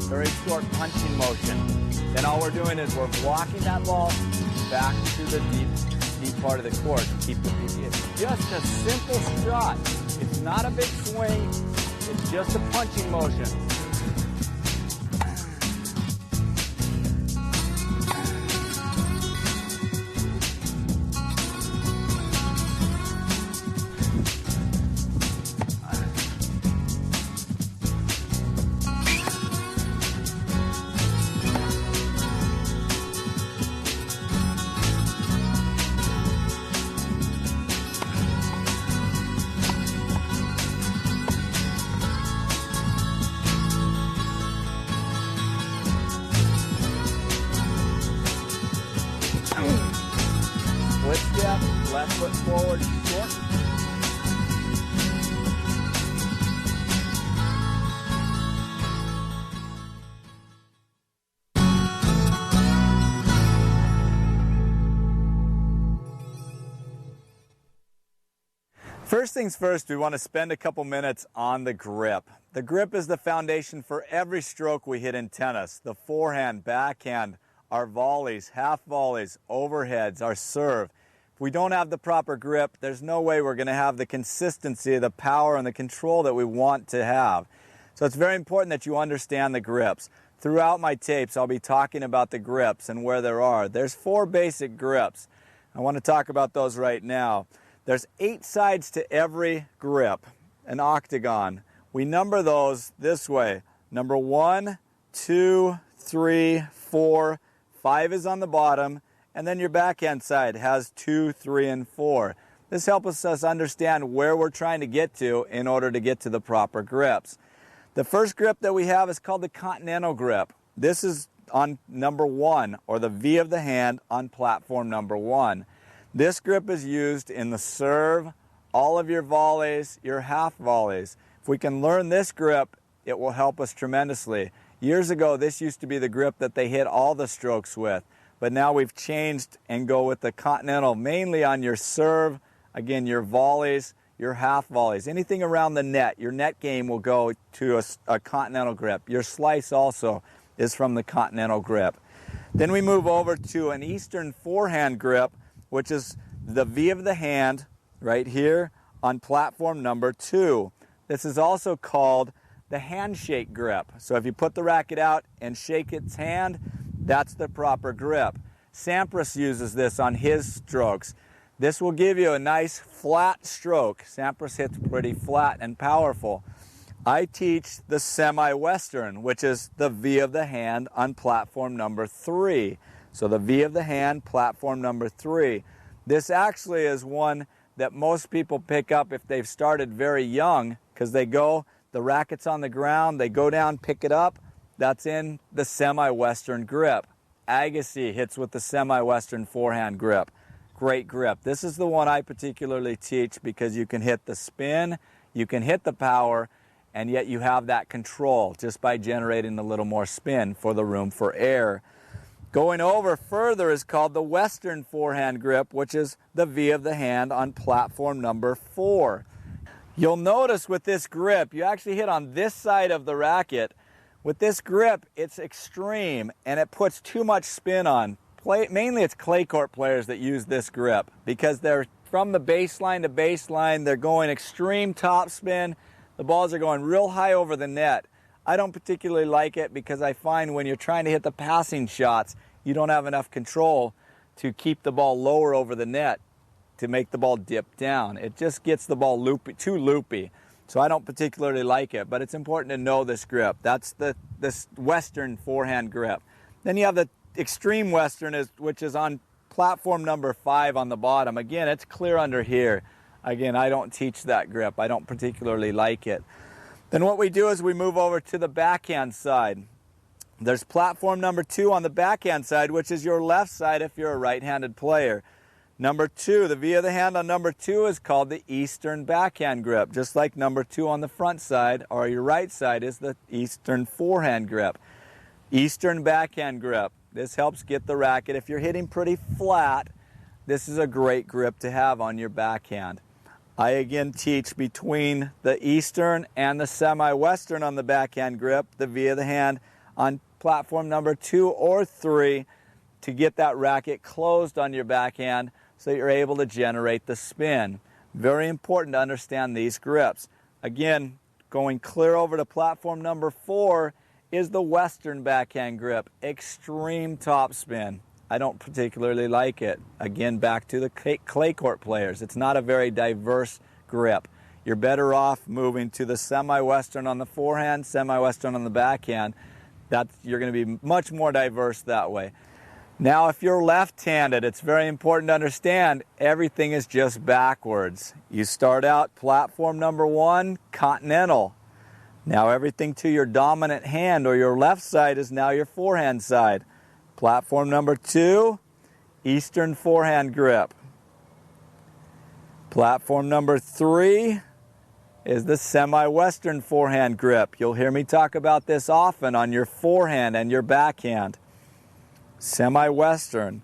very short punching motion. Then all we're doing is we're blocking that ball back to the deep part of the court to keep the PB. It's just a simple shot. It's not a big swing. It's just a punching motion. Split step, left foot forward, short. First things first, we want to spend a couple minutes on the grip. The grip is the foundation for every stroke we hit in tennis. The forehand, backhand, our volleys, half volleys, overheads, our serve. If we don't have the proper grip, there's no way we're going to have the consistency, the power, and the control that we want to have. So it's very important that you understand the grips. Throughout my tapes, I'll be talking about the grips and where there are. There's 4 basic grips. I want to talk about those right now. There's 8 sides to every grip, an octagon. We number those this way. Number 1, 2, 3, 4, 5 is on the bottom, and then your backhand side has 2, 3, and 4. This helps us understand where we're trying to get to in order to get to the proper grips. The first grip that we have is called the continental grip. This is on number 1, or the V of the hand on platform number 1. This grip is used in the serve, all of your volleys, your half volleys. If we can learn this grip, it will help us tremendously. Years ago, this used to be the grip that they hit all the strokes with, but now we've changed and go with the continental, mainly on your serve, again, your volleys, your half volleys. Anything around the net, your net game will go to a continental grip. Your slice also is from the continental grip. Then we move over to an Eastern forehand grip, which is the V of the hand right here on platform number 2. This is also called the handshake grip. So if you put the racket out and shake its hand, that's the proper grip. Sampras uses this on his strokes. This will give you a nice flat stroke. Sampras hits pretty flat and powerful. I teach the semi-western, which is the V of the hand on platform number 3. So the V of the hand, platform number 3. This actually is one that most people pick up if they've started very young, because they go, the racket's on the ground, they go down, pick it up. That's in the semi-western grip. Agassi hits with the semi-western forehand grip. Great grip. This is the one I particularly teach because you can hit the spin, you can hit the power, and yet you have that control just by generating a little more spin for the room for air. Going over further is called the Western forehand grip, which is the V of the hand on platform number 4. You'll notice with this grip, you actually hit on this side of the racket. With this grip, it's extreme and it puts too much spin on. Mainly it's clay court players that use this grip because they're from the baseline to baseline, they're going extreme top spin. The balls are going real high over the net. I don't particularly like it because I find when you're trying to hit the passing shots, you don't have enough control to keep the ball lower over the net to make the ball dip down. It just gets the ball loopy, too loopy. So I don't particularly like it, but it's important to know this grip. That's this Western forehand grip. Then you have the extreme Western, which is on platform number 5 on the bottom. Again, it's clear under here. Again, I don't teach that grip. I don't particularly like it. Then what we do is we move over to the backhand side. There's platform number 2 on the backhand side, which is your left side if you're a right-handed player. Number 2, the V of the hand on number 2 is called the Eastern backhand grip, just like number 2 on the front side, or your right side is the Eastern forehand grip. Eastern backhand grip. This helps get the racket. If you're hitting pretty flat, this is a great grip to have on your backhand. I again teach between the Eastern and the semi-Western on the backhand grip, the V of the hand on platform number 2 or 3 to get that racket closed on your backhand so you're able to generate the spin. Very important to understand these grips. Again, going clear over to platform number 4 is the Western backhand grip. Extreme topspin. I don't particularly like it. Again, back to the clay court players. It's not a very diverse grip. You're better off moving to the semi-Western on the forehand, semi-Western on the backhand. You're going to be much more diverse that way. Now, if you're left-handed, it's very important to understand everything is just backwards. You start out platform number 1, continental. Now everything to your dominant hand or your left side is now your forehand side. Platform number 2, Eastern forehand grip. Platform number 3 is the semi-Western forehand grip. You'll hear me talk about this often on your forehand and your backhand. Semi-Western.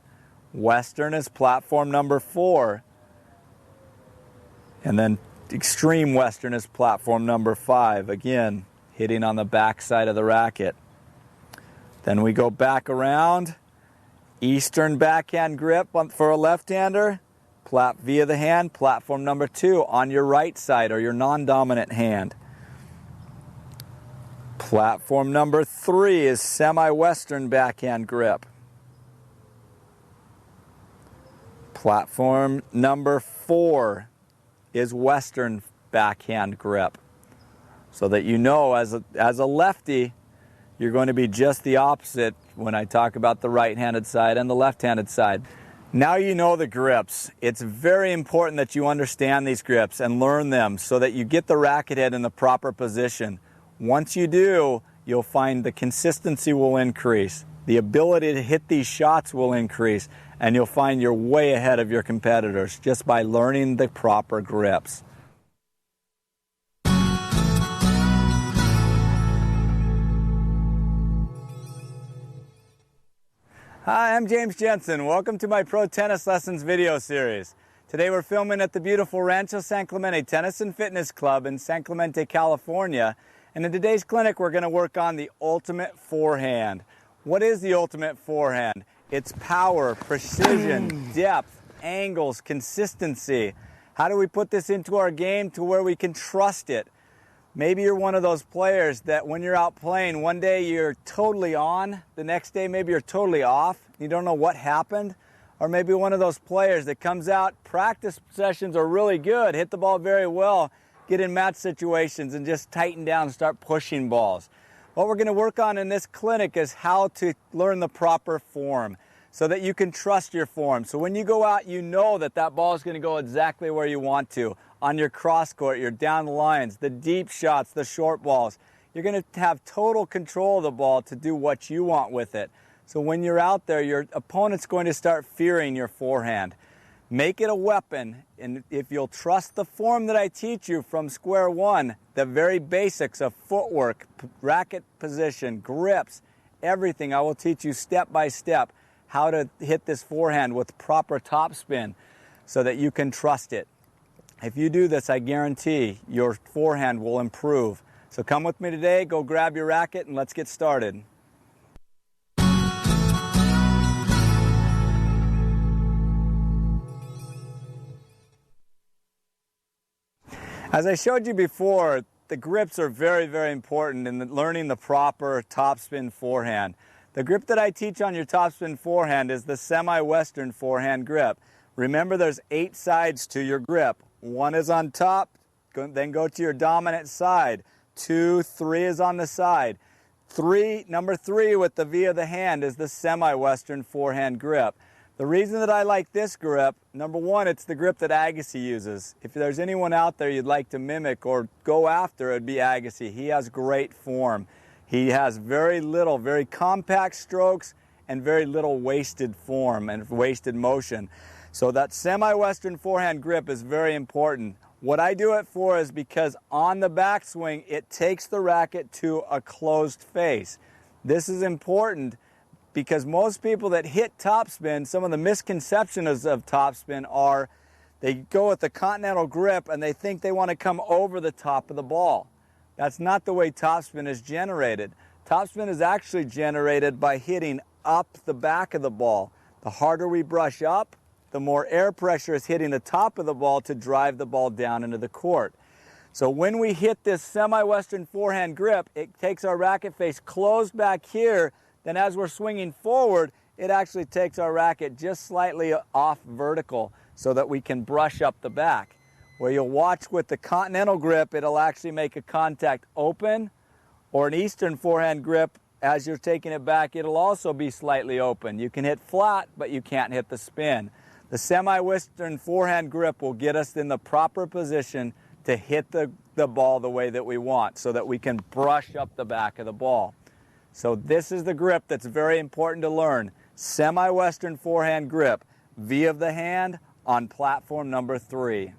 Western is platform number 4. And then extreme Western is platform number 5. Again, hitting on the back side of the racket. Then we go back around. Eastern backhand grip for a left-hander. Via the hand, platform number 2 on your right side or your non-dominant hand. Platform number 3 is semi-Western backhand grip. Platform number 4 is Western backhand grip. So that you know as a lefty, you're going to be just the opposite when I talk about the right-handed side and the left-handed side. Now you know the grips. It's very important that you understand these grips and learn them so that you get the racket head in the proper position. Once you do, you'll find the consistency will increase. The ability to hit these shots will increase, and you'll find you're way ahead of your competitors just by learning the proper grips. Hi, I'm James Jensen. Welcome to my Pro Tennis Lessons video series. Today we're filming at the beautiful Rancho San Clemente Tennis and Fitness Club in San Clemente, California. And in today's clinic, we're going to work on the ultimate forehand. What is the ultimate forehand? It's power, precision, depth, angles, consistency. How do we put this into our game to where we can trust it? Maybe you're one of those players that when you're out playing, one day you're totally on, the next day maybe you're totally off, you don't know what happened. Or maybe one of those players that comes out, practice sessions are really good, hit the ball very well, get in match situations and just tighten down and start pushing balls. What we're going to work on in this clinic is how to learn the proper form so that you can trust your form. So when you go out, you know that that ball is going to go exactly where you want to. On your cross court, your down the lines, the deep shots, the short balls. You're going to have total control of the ball to do what you want with it. So when you're out there, your opponent's going to start fearing your forehand. Make it a weapon, and if you'll trust the form that I teach you from square one, the very basics of footwork, racket position, grips, everything, I will teach you step by step how to hit this forehand with proper topspin so that you can trust it. If you do this, I guarantee your forehand will improve. So come with me today, go grab your racket, and let's get started. As I showed you before, the grips are very, very important in learning the proper topspin forehand. The grip that I teach on your topspin forehand is the semi-Western forehand grip. Remember, there's 8 sides to your grip. 1 is on top, then go to your dominant side. 2, 3 is on the side. Number 3 with the V of the hand is the semi-Western forehand grip. The reason that I like this grip, number 1, it's the grip that Agassi uses. If there's anyone out there you'd like to mimic or go after, it'd be Agassi. He has great form. He has very compact strokes and very little wasted form and wasted motion. So that semi-Western forehand grip is very important. What I do it for is because on the backswing, it takes the racket to a closed face. This is important because most people that hit topspin, some of the misconceptions of topspin are they go with the continental grip and they think they want to come over the top of the ball. That's not the way topspin is generated. Topspin is actually generated by hitting up the back of the ball. The harder we brush up, the more air pressure is hitting the top of the ball to drive the ball down into the court. So when we hit this semi-western forehand grip, it takes our racket face closed back here. Then as we're swinging forward, it actually takes our racket just slightly off vertical so that we can brush up the back. Where you'll watch with the continental grip, it'll actually make a contact open, or an eastern forehand grip, as you're taking it back, it'll also be slightly open. You can hit flat, but you can't hit the spin. The semi-western forehand grip will get us in the proper position to hit the ball the way that we want so that we can brush up the back of the ball. So this is the grip that's very important to learn. Semi-western forehand grip, V of the hand on platform number 3.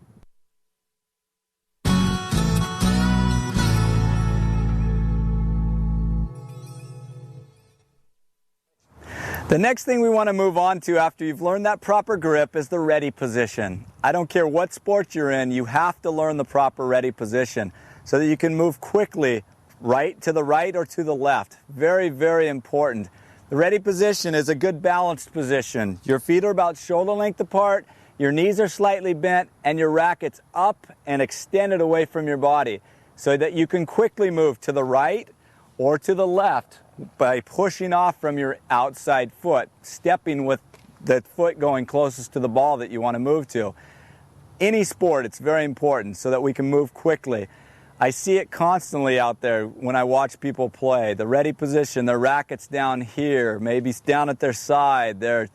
The next thing we want to move on to after you've learned that proper grip is the ready position. I don't care what sport you're in, you have to learn the proper ready position so that you can move quickly to the right or to the left. Very, very important. The ready position is a good balanced position. Your feet are about shoulder length apart, your knees are slightly bent, and your racket's up and extended away from your body so that you can quickly move to the right or to the left by pushing off from your outside foot, stepping with the foot going closest to the ball that you want to move to. Any sport, it's very important so that we can move quickly. I see it constantly out there when I watch people play. The ready position, their racket's down here, maybe down at their side. They're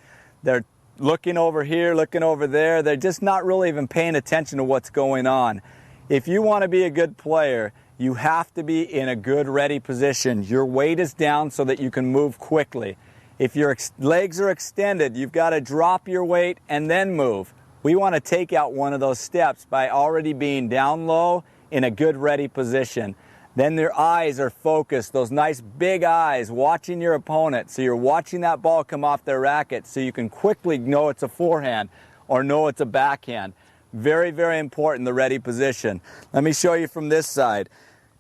looking over here, looking over there. They're just not really even paying attention to what's going on. If you want to be a good player, you have to be in a good ready position. Your weight is down so that you can move quickly. If your legs are extended, you've got to drop your weight and then move. We want to take out one of those steps by already being down low in a good ready position. Then their eyes are focused, those nice big eyes watching your opponent. So you're watching that ball come off their racket so you can quickly know it's a forehand or know it's a backhand. Very, very important, the ready position. Let me show you from this side.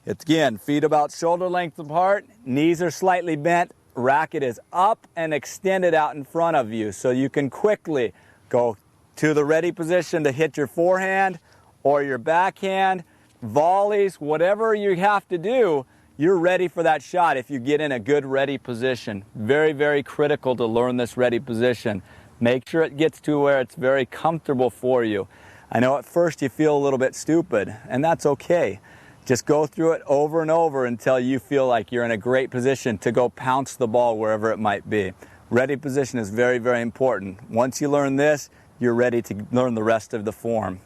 It's again, feet about shoulder length apart, knees are slightly bent, racket is up and extended out in front of you. So you can quickly go to the ready position to hit your forehand or your backhand, volleys, whatever you have to do, you're ready for that shot if you get in a good ready position. Very, very critical to learn this ready position. Make sure it gets to where it's very comfortable for you. I know at first you feel a little bit stupid, and that's okay. Just go through it over and over until you feel like you're in a great position to go pounce the ball wherever it might be. Ready position is very, very important. Once you learn this, you're ready to learn the rest of the form.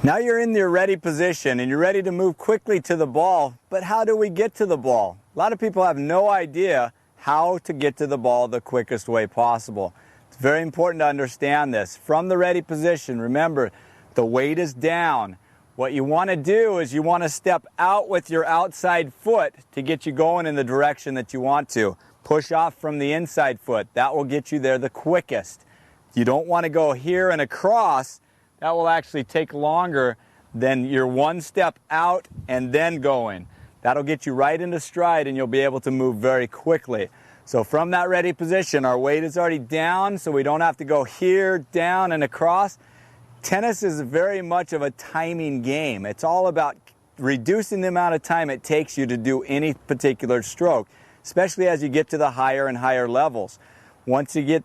Now you're in your ready position and you're ready to move quickly to the ball, but how do we get to the ball? A lot of people have no idea how to get to the ball the quickest way possible. It's very important to understand this. From the ready position, remember, the weight is down. What you want to do is you want to step out with your outside foot to get you going in the direction that you want to. Push off from the inside foot. That will get you there the quickest. You don't want to go here and across. That will actually take longer than your one step out and then going. That'll get you right into stride and you'll be able to move very quickly. So from that ready position, our weight is already down, so we don't have to go here, down, and across. Tennis is very much of a timing game. It's all about reducing the amount of time it takes you to do any particular stroke, especially as you get to the higher and higher levels. Once you get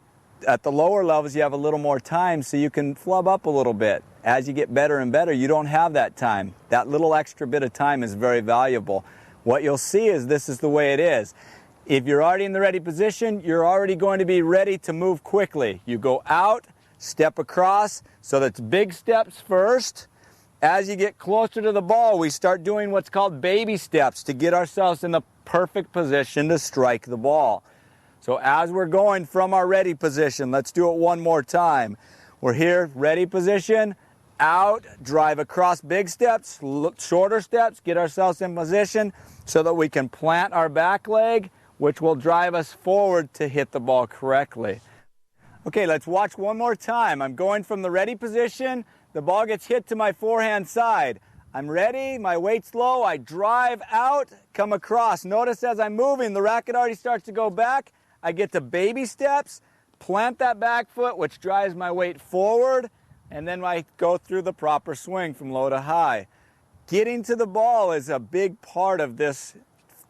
at the lower levels, you have a little more time, so you can flub up a little bit. As you get better and better, you don't have that time. That little extra bit of time is very valuable. What you'll see is this is the way it is. If you're already in the ready position, you're already going to be ready to move quickly. You go out, step across, so that's big steps first. As you get closer to the ball, we start doing what's called baby steps to get ourselves in the perfect position to strike the ball. So as we're going from our ready position, let's do it one more time. We're here, ready position, out, drive across big steps, shorter steps, get ourselves in position so that we can plant our back leg, which will drive us forward to hit the ball correctly. Okay, let's watch one more time. I'm going from the ready position. The ball gets hit to my forehand side. I'm ready, my weight's low, I drive out, come across. Notice as I'm moving, the racket already starts to go back. I get to baby steps, plant that back foot, which drives my weight forward, and then I go through the proper swing from low to high. Getting to the ball is a big part of this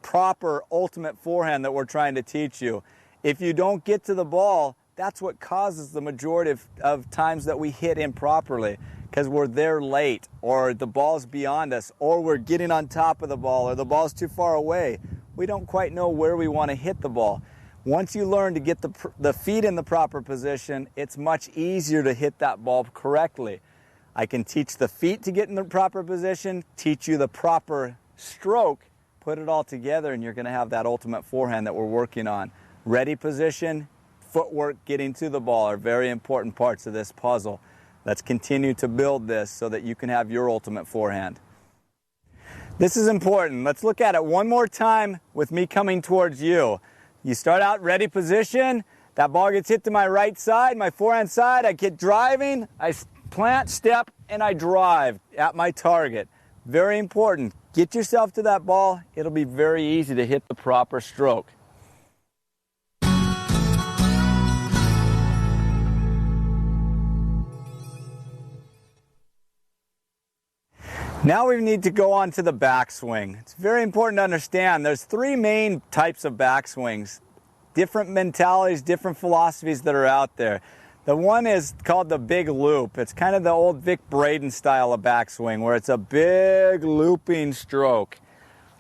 proper ultimate forehand that we're trying to teach you. If you don't get to the ball, that's what causes the majority of times that we hit improperly, because we're there late, or the ball's beyond us, or we're getting on top of the ball, or the ball's too far away. We don't quite know where we want to hit the ball. Once you learn to get the feet in the proper position, it's much easier to hit that ball correctly. I can teach the feet to get in the proper position, teach you the proper stroke, put it all together, and you're going to have that ultimate forehand that we're working on. Ready position, footwork, getting to the ball are very important parts of this puzzle. Let's continue to build this so that you can have your ultimate forehand. This is important. Let's look at it one more time with me coming towards you. You start out ready position, that ball gets hit to my right side, my forehand side, I get driving, I plant, step, and I drive at my target. Very important. Get yourself to that ball. It'll be very easy to hit the proper stroke. Now we need to go on to the backswing. It's very important to understand there's three main types of backswings. Different mentalities, different philosophies that are out there. The one is called the big loop. It's kind of the old Vic Braden style of backswing where it's a big looping stroke.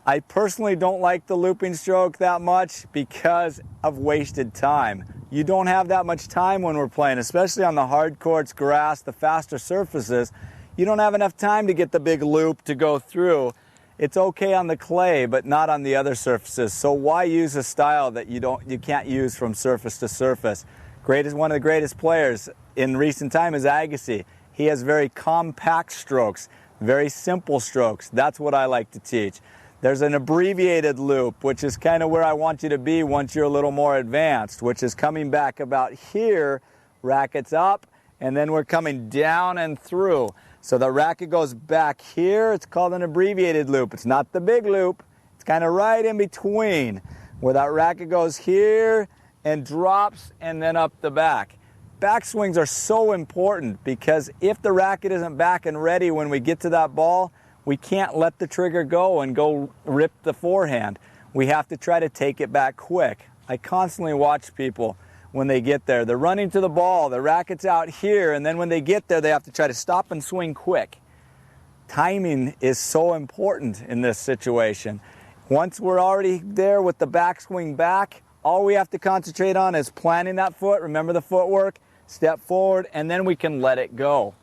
I personally don't like the looping stroke that much because of wasted time. You don't have that much time when we're playing, especially on the hard courts, grass, the faster surfaces. You don't have enough time to get the big loop to go through. It's okay on the clay, but not on the other surfaces. So why use a style that you can't use from surface to surface? One of the greatest players in recent time is Agassi. He has very compact strokes, very simple strokes. That's what I like to teach. There's an abbreviated loop, which is kind of where I want you to be once you're a little more advanced, which is coming back about here, rackets up, and then we're coming down and through. So the racket goes back here. It's called an abbreviated loop. It's not the big loop. It's kind of right in between where that racket goes here and drops and then up the back. Backswings are so important because if the racket isn't back and ready when we get to that ball, we can't let the trigger go and go rip the forehand. We have to try to take it back quick. I constantly watch people when they get there. They're running to the ball, the racket's out here, and then when they get there, they have to try to stop and swing quick. Timing is so important in this situation. Once we're already there with the backswing back, all we have to concentrate on is planting that foot. Remember the footwork, step forward, and then we can let it go.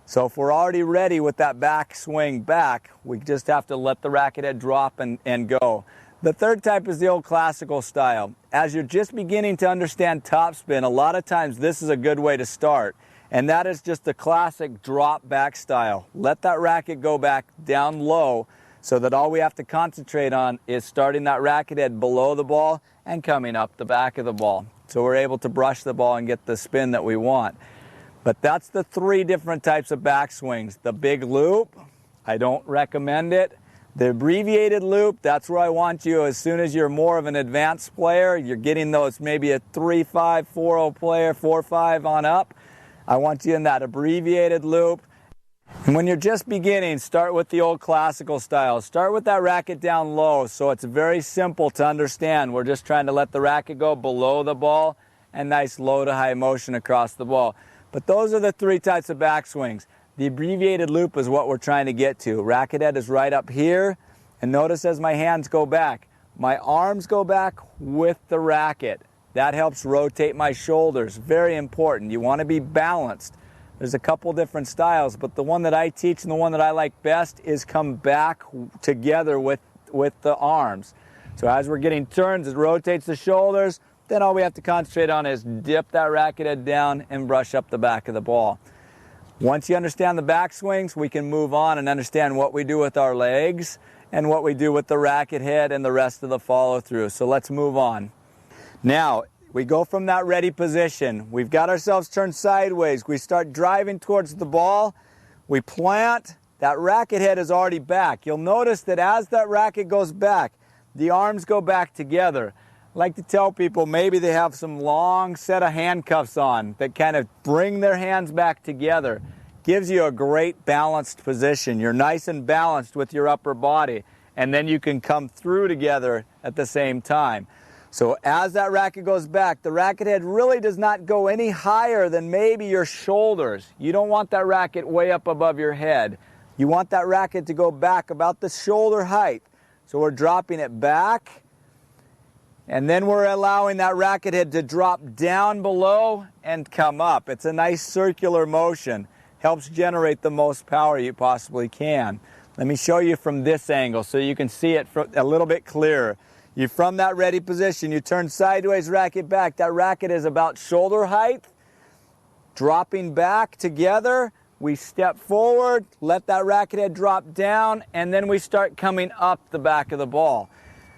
So if we're already ready with that backswing back, we just have to let the racket head drop and go. The third type is the old classical style. As you're just beginning to understand topspin, a lot of times this is a good way to start. And that is just the classic drop back style. Let that racket go back down low so that all we have to concentrate on is starting that racket head below the ball and coming up the back of the ball. So we're able to brush the ball and get the spin that we want. But that's the three different types of backswings. The big loop, I don't recommend it. The abbreviated loop, that's where I want you as soon as you're more of an advanced player, you're getting those maybe a 3-5, 4-0 player, 4-5 on up. I want you in that abbreviated loop. And when you're just beginning, start with the old classical style. Start with that racket down low so it's very simple to understand. We're just trying to let the racket go below the ball and nice low to high motion across the ball. But those are the three types of backswings. The abbreviated loop is what we're trying to get to. Racket head is right up here, and notice as my hands go back, my arms go back with the racket. That helps rotate my shoulders. Very important. You want to be balanced. There's a couple different styles, but the one that I teach and the one that I like best is come back together with the arms. So as we're getting turns, it rotates the shoulders. Then all we have to concentrate on is dip that racket head down and brush up the back of the ball. Once you understand the backswings, we can move on and understand what we do with our legs and what we do with the racket head and the rest of the follow through. So let's move on. Now, We go from that ready position. We've got ourselves turned sideways. We start driving towards the ball. We plant. That racket head is already back. You'll notice that as that racket goes back, the arms go back together. I like to tell people maybe they have some long set of handcuffs on that kind of bring their hands back together. Gives you a great balanced position. You're nice and balanced with your upper body, and then you can come through together at the same time. So as that racket goes back, the racket head really does not go any higher than maybe your shoulders. You don't want that racket way up above your head. You want that racket to go back about the shoulder height. So we're dropping it back, and then we're allowing that racket head to drop down below and come up. It's a nice circular motion. Helps generate the most power you possibly can. Let me show you from this angle so you can see it a little bit clearer. You're from that ready position, you turn sideways, racket back. That racket is about shoulder height. Dropping back together, we step forward, let that racket head drop down, and then we start coming up the back of the ball.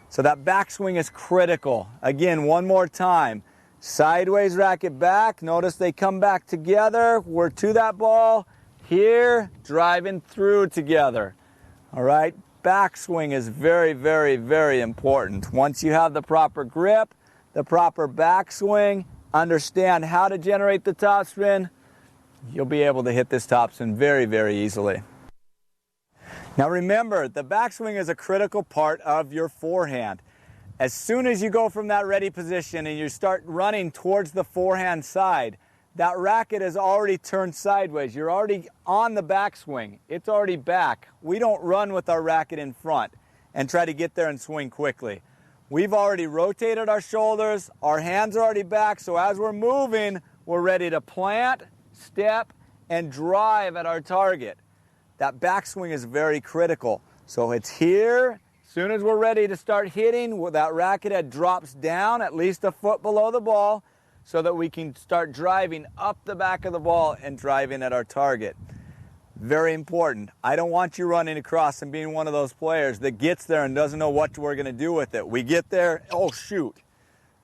So that backswing is critical. Again, one more time. Sideways, racket back. Notice they come back together. We're to that ball. Here, driving through together. All right? Backswing is very, very, very important. Once you have the proper grip, the proper backswing, understand how to generate the topspin, you'll be able to hit this topspin very, very easily. Now remember, the backswing is a critical part of your forehand. As soon as you go from that ready position and you start running towards the forehand side, that racket is already turned sideways. You're already on the backswing. It's already back. We don't run with our racket in front and try to get there and swing quickly. We've already rotated our shoulders. Our hands are already back. So as we're moving, we're ready to plant, step, and drive at our target. That backswing is very critical. So it's here. As soon as we're ready to start hitting, that racket head drops down at least a foot below the ball, so that we can start driving up the back of the ball and driving at our target. Very important. I don't want you running across and being one of those players that gets there and doesn't know what we're going to do with it. We get there, oh shoot,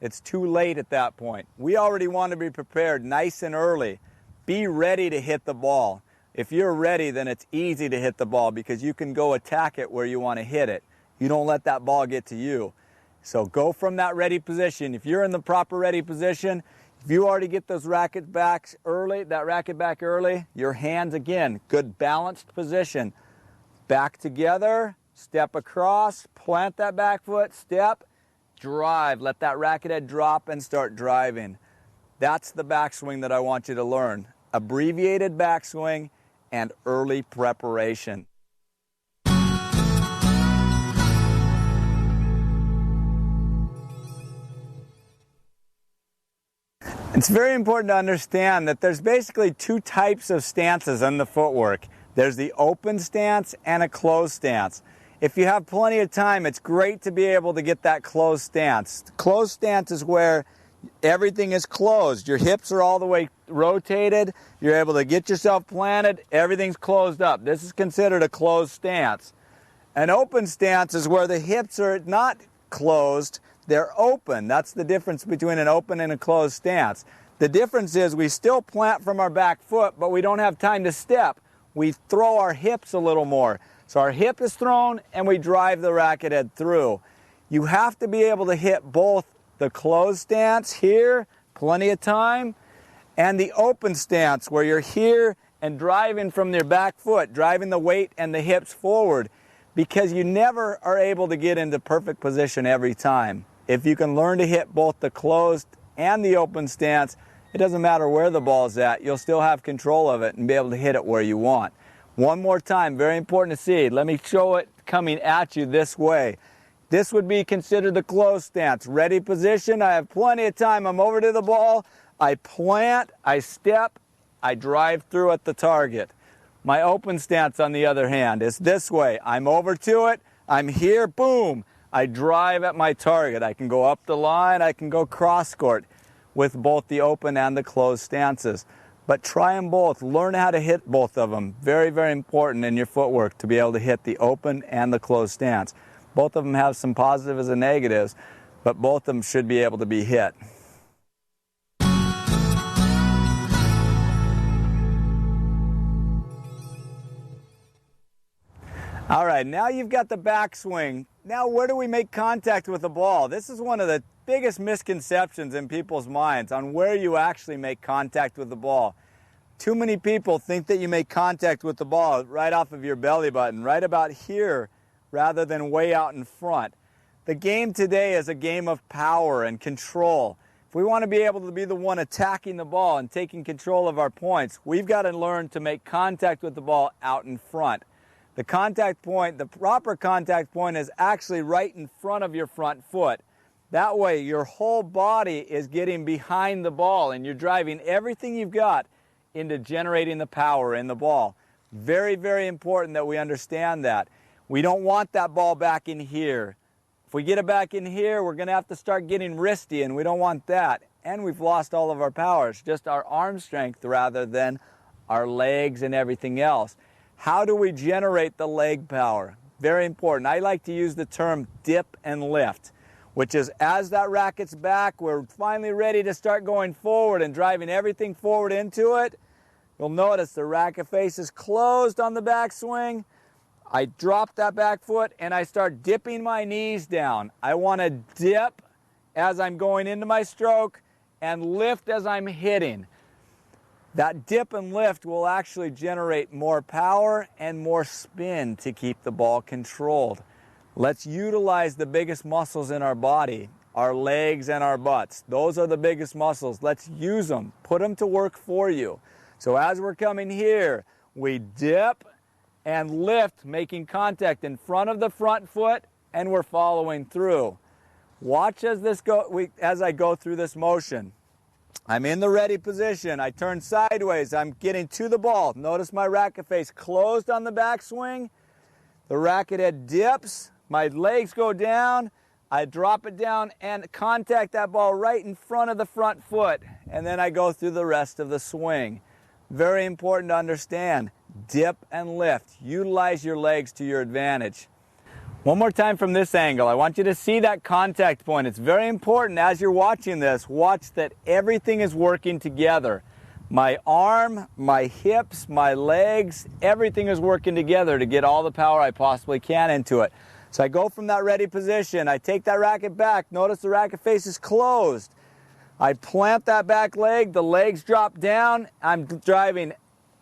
it's too late at that point. We already want to be prepared nice and early. Be ready to hit the ball. If you're ready, then it's easy to hit the ball because you can go attack it where you want to hit it. You don't let that ball get to you. So go from that ready position. If you're in the proper ready position, if you already get those rackets back early, that racket back early, your hands again, good balanced position. Back together, step across, plant that back foot, step, drive. Let that racket head drop and start driving. That's the backswing that I want you to learn. Abbreviated backswing and early preparation. It's very important to understand that there's basically two types of stances in the footwork. There's the open stance and a closed stance. If you have plenty of time, it's great to be able to get that closed stance. The closed stance is where everything is closed. Your hips are all the way rotated. You're able to get yourself planted. Everything's closed up. This is considered a closed stance. An open stance is where the hips are not closed. They're open. That's the difference between an open and a closed stance. The difference is we still plant from our back foot, but we don't have time to step. We throw our hips a little more. So our hip is thrown and we drive the racket head through. You have to be able to hit both the closed stance here, plenty of time, and the open stance where you're here and driving from your back foot, driving the weight and the hips forward, because you never are able to get into perfect position every time. If you can learn to hit both the closed and the open stance, it doesn't matter where the ball's at, you'll still have control of it and be able to hit it where you want. One more time, very important to see. Let me show it coming at you this way. This would be considered the closed stance. Ready position, I have plenty of time. I'm over to the ball, I plant, I step, I drive through at the target. My open stance, on the other hand, is this way. I'm over to it, I'm here, boom. I drive at my target. I can go up the line, I can go cross court with both the open and the closed stances. But try them both. Learn how to hit both of them. Very, very important in your footwork to be able to hit the open and the closed stance. Both of them have some positives and negatives, but both of them should be able to be hit. All right, now you've got the backswing. Now where do we make contact with the ball? This is one of the biggest misconceptions in people's minds on where you actually make contact with the ball. Too many people think that you make contact with the ball right off of your belly button, right about here, rather than way out in front. The game today is a game of power and control. If we want to be able to be the one attacking the ball and taking control of our points, we've got to learn to make contact with the ball out in front. The contact point, the proper contact point, is actually right in front of your front foot. That way your whole body is getting behind the ball and you're driving everything you've got into generating the power in the ball. Very, very important that we understand that. We don't want that ball back in here. If we get it back in here, we're going to have to start getting wristy, and we don't want that. And we've lost all of our power. It's just our arm strength rather than our legs and everything else. How do we generate the leg power? Very important. I like to use the term dip and lift, which is as that racket's back, we're finally ready to start going forward and driving everything forward into it. You'll notice the racket face is closed on the backswing. I drop that back foot and I start dipping my knees down. I want to dip as I'm going into my stroke and lift as I'm hitting. That dip and lift will actually generate more power and more spin to keep the ball controlled. Let's utilize the biggest muscles in our body, our legs and our butts. Those are the biggest muscles. Let's use them. Put them to work for you. So as we're coming here, we dip and lift, making contact in front of the front foot, and we're following through. Watch as I go through this motion. I'm in the ready position. I turn sideways. I'm getting to the ball. Notice my racket face closed on the backswing. The racket head dips. My legs go down. I drop it down and contact that ball right in front of the front foot. And then I go through the rest of the swing. Very important to understand. Dip and lift. Utilize your legs to your advantage. One more time from this angle. I want you to see that contact point. It's very important as you're watching this. Watch that everything is working together. My arm, my hips, my legs, everything is working together to get all the power I possibly can into it. So I go from that ready position. I take that racket back. Notice the racket face is closed. I plant that back leg. The legs drop down. I'm driving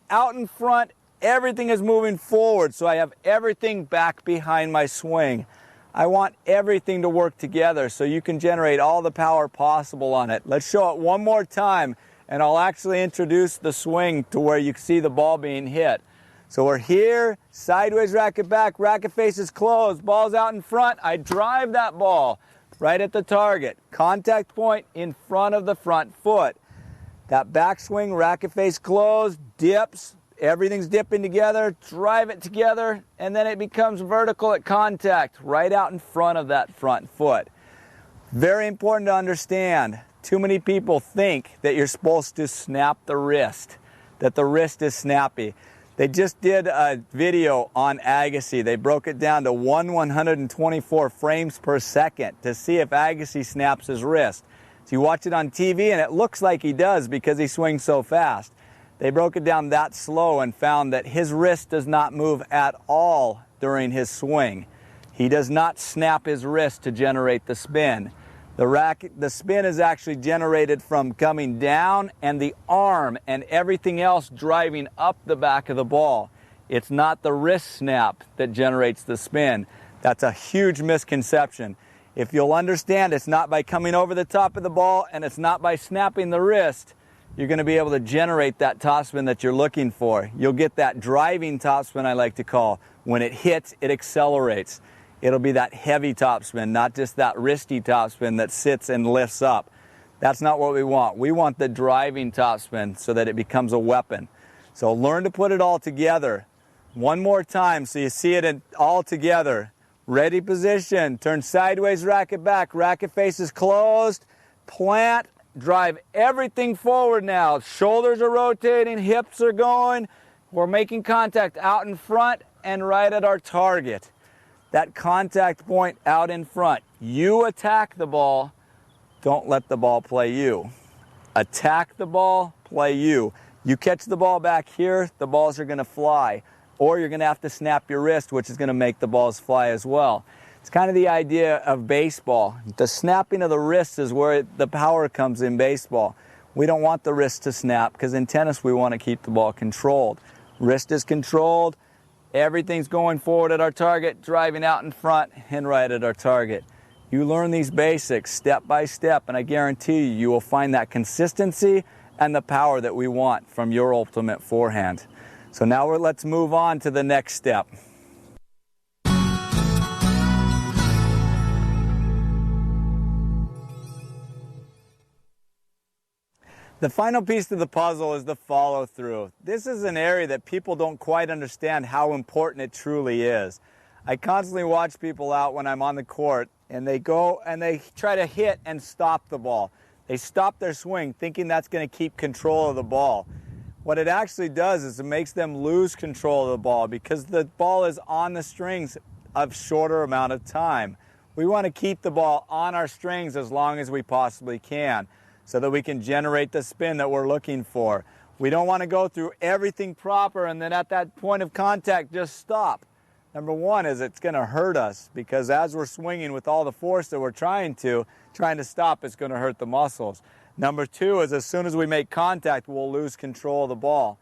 out in front. Everything is moving forward, so I have everything back behind my swing. I want everything to work together so you can generate all the power possible on it. Let's show it one more time, and I'll actually introduce the swing to where you can see the ball being hit. So we're here, sideways racket back, racket face is closed, ball's out in front. I drive that ball right at the target. Contact point in front of the front foot. That backswing, racket face closed, dips. Everything's dipping together, drive it together, and then it becomes vertical at contact right out in front of that front foot. Very important to understand. Too many people think that you're supposed to snap the wrist, that the wrist is snappy. They just did a video on Agassi. They broke it down to 1/124 frames per second to see if Agassi snaps his wrist. So you watch it on TV and it looks like he does because he swings so fast. They broke it down that slow and found that his wrist does not move at all during his swing. He does not snap his wrist to generate the spin. The spin is actually generated from coming down and the arm and everything else driving up the back of the ball. It's not the wrist snap that generates the spin. That's a huge misconception. If you'll understand, it's not by coming over the top of the ball and it's not by snapping the wrist, you're going to be able to generate that topspin that you're looking for. You'll get that driving topspin, I like to call. When it hits, it accelerates. It'll be that heavy topspin, not just that wristy topspin that sits and lifts up. That's not what we want. We want the driving topspin so that it becomes a weapon. So learn to put it all together. One more time so you see it all together. Ready position, turn sideways, racket back, racket face is closed, plant, drive everything forward now. Shoulders are rotating, hips are going. We're making contact out in front and right at our target. That contact point out in front. You attack the ball, don't let the ball play you. Attack the ball, play you. You catch the ball back here, the balls are going to fly. or you're going to have to snap your wrist, which is going to make the balls fly as well. It's kind of the idea of baseball. The snapping of the wrist is where the power comes in baseball. We don't want the wrist to snap because in tennis we want to keep the ball controlled. Wrist is controlled, everything's going forward at our target, driving out in front and right at our target. You learn these basics step by step, and I guarantee you will find that consistency and the power that we want from your ultimate forehand. So now let's move on to the next step. The final piece of the puzzle is the follow-through. This is an area that people don't quite understand how important it truly is. I constantly watch people out when I'm on the court, and they go and they try to hit and stop the ball. They stop their swing thinking that's going to keep control of the ball. What it actually does is it makes them lose control of the ball because the ball is on the strings a shorter amount of time. We want to keep the ball on our strings as long as we possibly can, so that we can generate the spin that we're looking for. We don't want to go through everything proper and then at that point of contact just stop. Number one is it's going to hurt us because as we're swinging with all the force that we're trying to stop, it's going to hurt the muscles. Number two is as soon as we make contact, we'll lose control of the ball.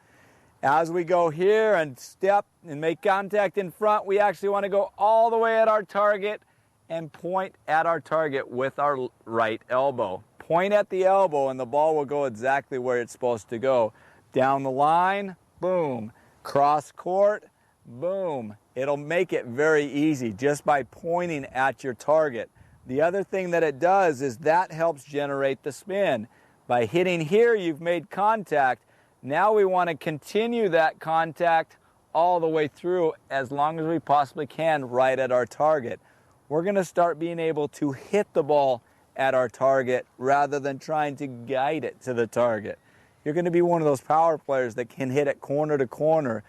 As we go here and step and make contact in front, we actually want to go all the way at our target and point at our target with our right elbow. Point at the elbow and the ball will go exactly where it's supposed to go. Down the line, boom. Cross court, boom. It'll make it very easy just by pointing at your target. The other thing that it does is that helps generate the spin. By hitting here, you've made contact. Now we want to continue that contact all the way through as long as we possibly can right at our target. We're going to start being able to hit the ball at our target rather than trying to guide it to the target. You're going to be one of those power players that can hit it corner to corner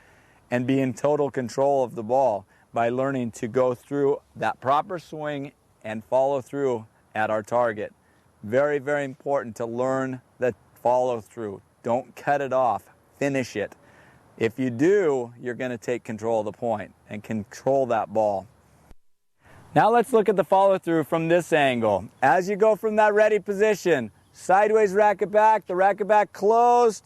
and be in total control of the ball by learning to go through that proper swing and follow through at our target. Very, very important to learn the follow through. Don't cut it off, finish it. If you do, you're going to take control of the point and control that ball. Now let's look at the follow-through from this angle. As you go from that ready position, sideways racket back, the racket back closed,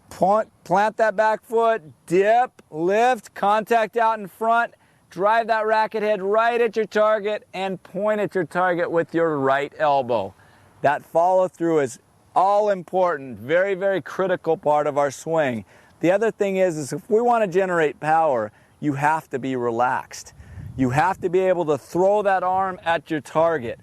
plant that back foot, dip, lift, contact out in front, drive that racket head right at your target and point at your target with your right elbow. That follow-through is all important, very, very critical part of our swing. The other thing is if we want to generate power, you have to be relaxed. You have to be able to throw that arm at your target.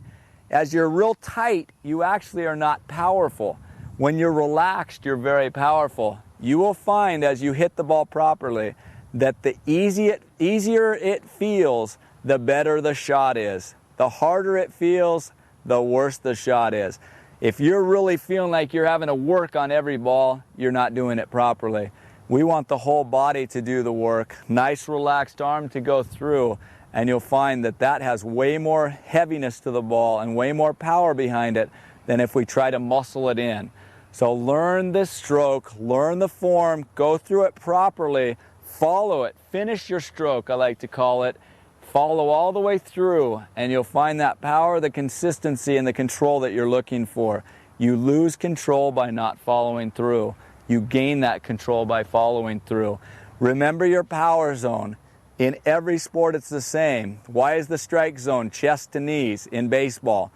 As you're real tight, you actually are not powerful. When you're relaxed, you're very powerful. You will find as you hit the ball properly that the easier it feels, the better the shot is. The harder it feels, the worse the shot is. If you're really feeling like you're having to work on every ball, you're not doing it properly. We want the whole body to do the work. Nice relaxed arm to go through. And you'll find that that has way more heaviness to the ball and way more power behind it than if we try to muscle it in. So learn this stroke, learn the form, go through it properly, follow it, finish your stroke, I like to call it. Follow all the way through and you'll find that power, the consistency, and the control that you're looking for. You lose control by not following through. You gain that control by following through. Remember your power zone. In every sport, it's the same. Why is the strike zone chest to knees in baseball?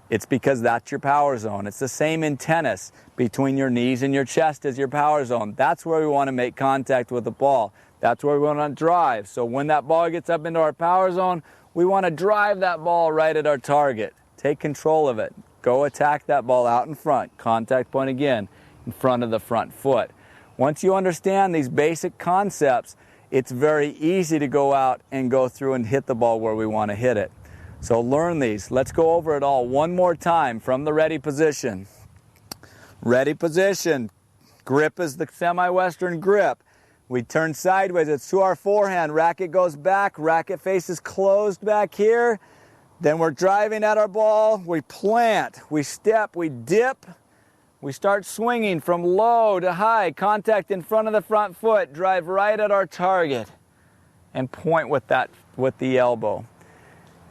It's because that's your power zone. It's the same in tennis. Between your knees and your chest is your power zone. That's where we want to make contact with the ball. That's where we want to drive. So when that ball gets up into our power zone, we want to drive that ball right at our target. Take control of it. Go attack that ball out in front. Contact point again in front of the front foot. Once you understand these basic concepts, it's very easy to go out and go through and hit the ball where we want to hit it. So learn these. Let's go over it all one more time from the ready position. Ready position. Grip is the semi-western grip. We turn sideways. It's to our forehand. Racket goes back. Racket face is closed back here. Then we're driving at our ball. We plant. We step. We dip. We start swinging from low to high, contact in front of the front foot, drive right at our target, and point with the elbow.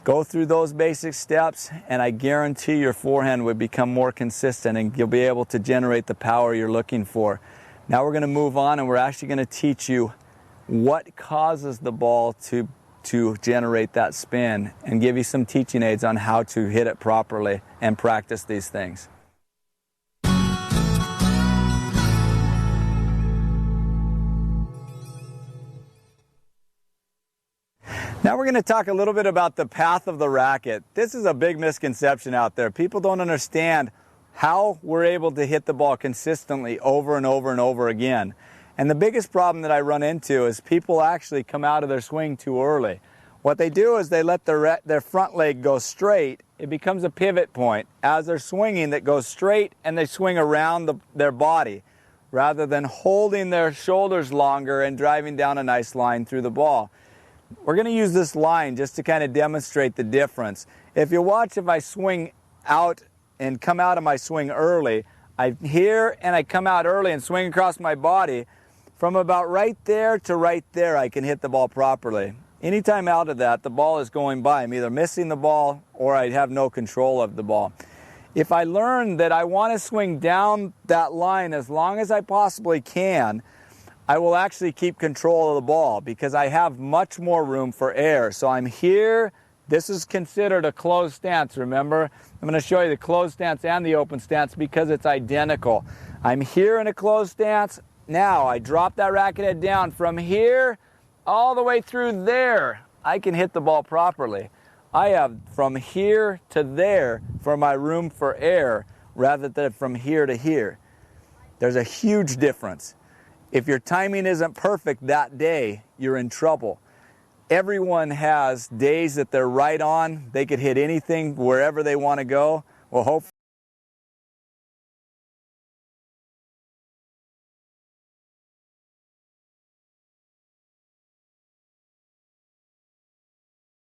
Go through those basic steps, and I guarantee your forehand would become more consistent and you'll be able to generate the power you're looking for. Now we're going to move on, and we're actually going to teach you what causes the ball to generate that spin and give you some teaching aids on how to hit it properly and practice these things. Now we're going to talk a little bit about the path of the racket. This is a big misconception out there. People don't understand how we're able to hit the ball consistently over and over and over again. And the biggest problem that I run into is people actually come out of their swing too early. What they do is they let their front leg go straight. It becomes a pivot point as they're swinging that goes straight, and they swing around their body rather than holding their shoulders longer and driving down a nice line through the ball. We're going to use this line just to kind of demonstrate the difference. If you watch, if I swing out and come out of my swing early, I'm here and I come out early and swing across my body. From about right there to right there, I can hit the ball properly. Anytime out of that, the ball is going by. I'm either missing the ball or I have no control of the ball. If I learn that I want to swing down that line as long as I possibly can, I will actually keep control of the ball because I have much more room for air. So I'm here. This is considered a closed stance, remember? I'm going to show you the closed stance and the open stance because it's identical. I'm here in a closed stance. Now I drop that racket head down. From here all the way through there, I can hit the ball properly. I have from here to there for my room for air rather than from here to here. There's a huge difference. If your timing isn't perfect that day, you're in trouble. Everyone has days that they're right on. They could hit anything wherever they want to go. Well, hopefully